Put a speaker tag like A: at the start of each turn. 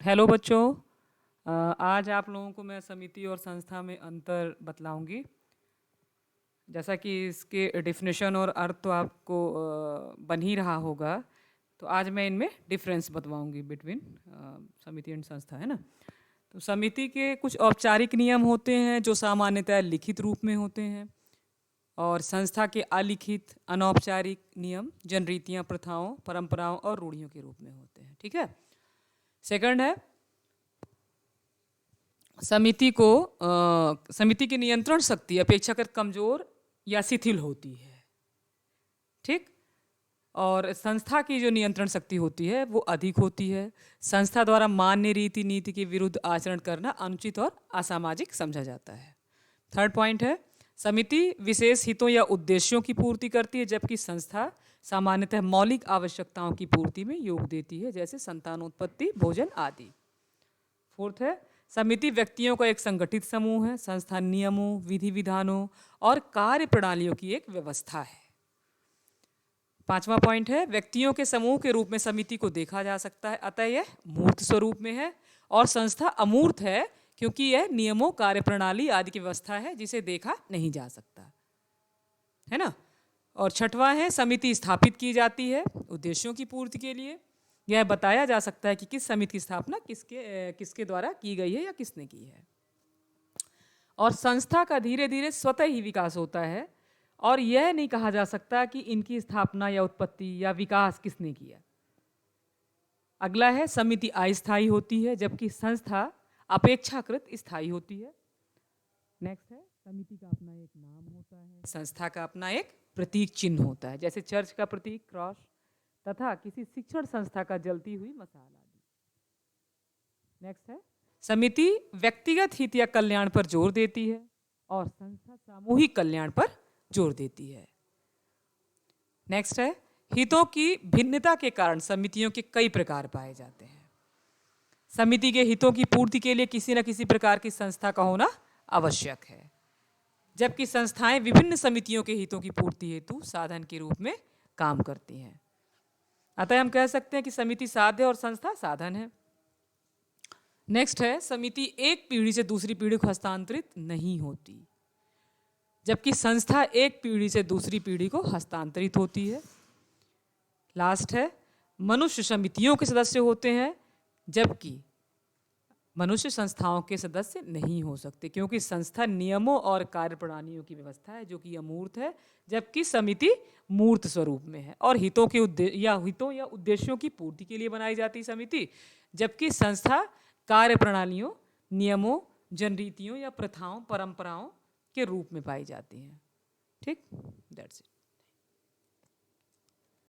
A: Hello बच्चों। आज आप लोगों को मैं समिति और संस्था में अंतर बतलाऊंगी। जैसा कि इसके डेफिनेशन और अर्थ तो आपको बन ही रहा होगा, तो आज मैं इनमें डिफरेंस बतवाऊंगी बिटवीन समिति एंड संस्था, है ना। तो समिति के कुछ औपचारिक नियम होते हैं जो सामान्यतः लिखित रूप में होते हैं, और संस्था के अलिखित अनौपचारिक नियम जनरीतियाँ, प्रथाओं, परंपराओं और रूढ़ियों के रूप में होते हैं। ठीक है। सेकंड है, समिति की नियंत्रण शक्ति अपेक्षाकृत कमजोर या शिथिल होती है। ठीक। और संस्था की जो नियंत्रण शक्ति होती है वो अधिक होती है। संस्था द्वारा मान्य रीति नीति के विरुद्ध आचरण करना अनुचित और असामाजिक समझा जाता है। थर्ड पॉइंट है, समिति विशेष हितों या उद्देश्यों की पूर्ति करती है, जबकि संस्था सामान्यतः मौलिक आवश्यकताओं की पूर्ति में योग देती है, जैसे संतानोत्पत्ति, भोजन आदि। फोर्थ है, समिति व्यक्तियों का एक संगठित समूह है। संस्था नियमों, विधि विधानों और कार्य प्रणालियों की एक व्यवस्था है। पांचवा पॉइंट है, व्यक्तियों के समूह के रूप में समिति को देखा जा सकता है, अतः यह मूर्त स्वरूप में है, और संस्था अमूर्त है क्योंकि यह नियमों, कार्य प्रणाली आदि की व्यवस्था है जिसे देखा नहीं जा सकता, है ना। और छठवां है, समिति स्थापित की जाती है उद्देश्यों की पूर्ति के लिए। यह बताया जा सकता है कि किस समिति की स्थापना किसके द्वारा की गई है या किसने की है। और संस्था का धीरे धीरे स्वतः ही विकास होता है, और यह नहीं कहा जा सकता कि इनकी स्थापना या उत्पत्ति या विकास किसने किया। अगला है, समिति अस्थायी होती है जबकि संस्था अपेक्षाकृत स्थायी होती है। नेक्स्ट है, समिति का अपना एक नाम होता है, संस्था का अपना एक प्रतीक चिन्ह होता है, जैसे चर्च का प्रतीक क्रॉस तथा किसी शिक्षण संस्था का जलती हुई मशाल आदि। नेक्स्ट है, समिति व्यक्तिगत हित या कल्याण पर जोर देती है और संस्था सामूहिक कल्याण पर जोर देती है। नेक्स्ट है, हितों की भिन्नता के कारण समितियों के कई प्रकार पाए जाते हैं। समिति के हितों की पूर्ति के लिए किसी न किसी प्रकार की संस्था का होना आवश्यक है, जबकि संस्थाएं विभिन्न समितियों के हितों की पूर्ति हेतु साधन के रूप में काम करती हैं। अतः हम कह सकते हैं कि समिति साध्य और संस्था साधन है। नेक्स्ट है, समिति एक पीढ़ी से दूसरी पीढ़ी को हस्तांतरित नहीं होती, जबकि संस्था एक पीढ़ी से दूसरी पीढ़ी को हस्तांतरित होती है। लास्ट है, मनुष्य समितियों के सदस्य होते हैं जबकि मनुष्य संस्थाओं के सदस्य नहीं हो सकते, क्योंकि संस्था नियमों और कार्य प्रणालियों की व्यवस्था है जो कि अमूर्त है, जबकि समिति मूर्त स्वरूप में है और हितों या उद्देश्यों की पूर्ति के लिए बनाई जाती समिति, जबकि संस्था कार्य प्रणालियों, नियमों, जनरीतियों या प्रथाओं, परंपराओं के रूप में पाई जाती हैं। ठीक, दैट्स इट।